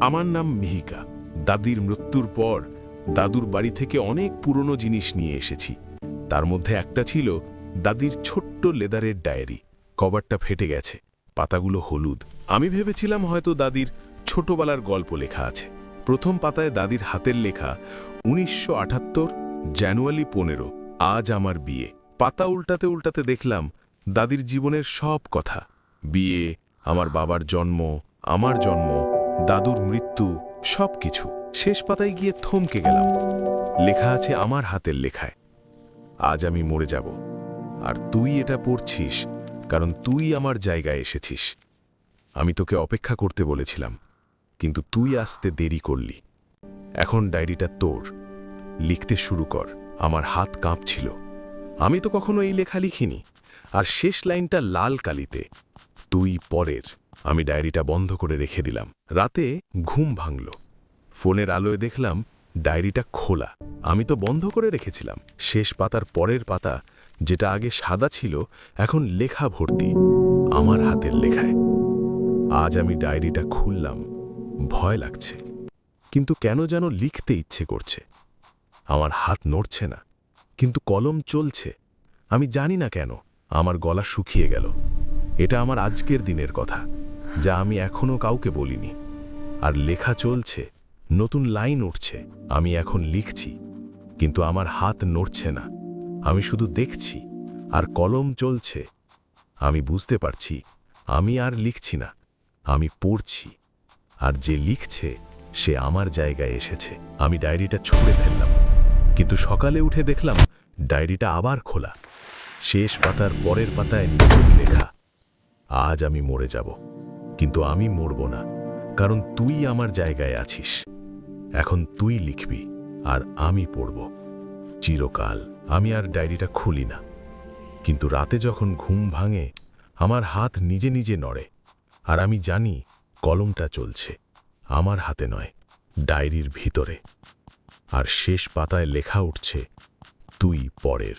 আমার নাম মিহিকা। দাদির মৃত্যুর পর দাদুর বাড়ি থেকে অনেক পুরনো জিনিস নিয়ে এসেছি। তার মধ্যে একটা ছিল দাদির ছোট্ট লেদারের ডায়েরি। কভারটা ফেটে গেছে, পাতাগুলো হলুদ। আমি ভেবেছিলাম হয়তো দাদির ছোটবেলার গল্প লেখা আছে। প্রথম পাতায় দাদির হাতের লেখা 1978 জানুয়ারি 15, আজ আমার বিয়ে। পাতা উল্টাতে উল্টাতে দেখলাম দাদির জীবনের সব কথা। বিয়ে, আমার বাবার জন্ম, আমার জন্ম, দাদুর মৃত্যু, সব কিছু। শেষ পাতায় গিয়ে থমকে গেলাম। লেখা আছে আমার হাতের লেখায়, আজ আমি মরে যাব। আর তুই এটা পড়ছিস কারণ তুই আমার জায়গায় এসেছিস। আমি তোকে অপেক্ষা করতে বলেছিলাম, কিন্তু তুই আসতে দেরি করলি। এখন ডায়েরিটা তোর, লিখতে শুরু কর। আমার হাত কাঁপছিল। আমি তো কখনো এই লেখা লিখিনি। আর শেষ লাইনটা লাল কালিতে, তুই পরের। আমি ডায়েরিটা বন্ধ করে রেখে দিলাম। রাতে ঘুম ভাঙল। ফোনের আলোয় দেখলাম ডায়েরিটা খোলা। আমি তো বন্ধ করে রেখেছিলাম। শেষ পাতার পরের পাতা, যেটা আগে সাদা ছিল, এখন লেখা ভর্তি, আমার হাতের লেখায়। আজ আমি ডায়েরিটা খুললাম। ভয় লাগছে, কিন্তু কেন যেন লিখতে ইচ্ছে করছে। আমার হাত নড়ছে না, কিন্তু কলম চলছে। আমি জানি না কেন আমার গলা শুকিয়ে গেল। এটা আমার আজকের দিনের কথা, যা আমি এখনো কাউকে বলিনি। আর লেখা চলছে, নতুন লাইন উঠছে। আমি এখন লিখছি, কিন্তু আমার হাত নড়ছে না। আমি শুধু দেখছি, আর কলম চলছে। আমি বুঝতে পারছি আমি আর লিখছি না, আমি পড়ছি। আর যে লিখছে সে আমার জায়গায় এসেছে। আমি ডায়েরিটা ছুঁড়ে ফেললাম, কিন্তু সকালে উঠে দেখলাম ডায়েরিটা আবার খোলা। শেষ পাতার পরের পাতায় নতুন লেখা, আজ আমি মরে যাব। কিন্তু আমি মরব না, কারণ তুই আমার জায়গায় আছিস। এখন তুই লিখবি, আর আমি পড়ব চিরকাল। আমি আর ডায়েরিটা খুলি না, কিন্তু রাতে যখন ঘুম ভাঙে আমার হাত নিজে নিজে নড়ে। আর আমি জানি কলমটা চলছে আমার হাতে নয়, ডায়েরির ভিতরে। আর শেষ পাতায় লেখা উঠছে, তুই পরের।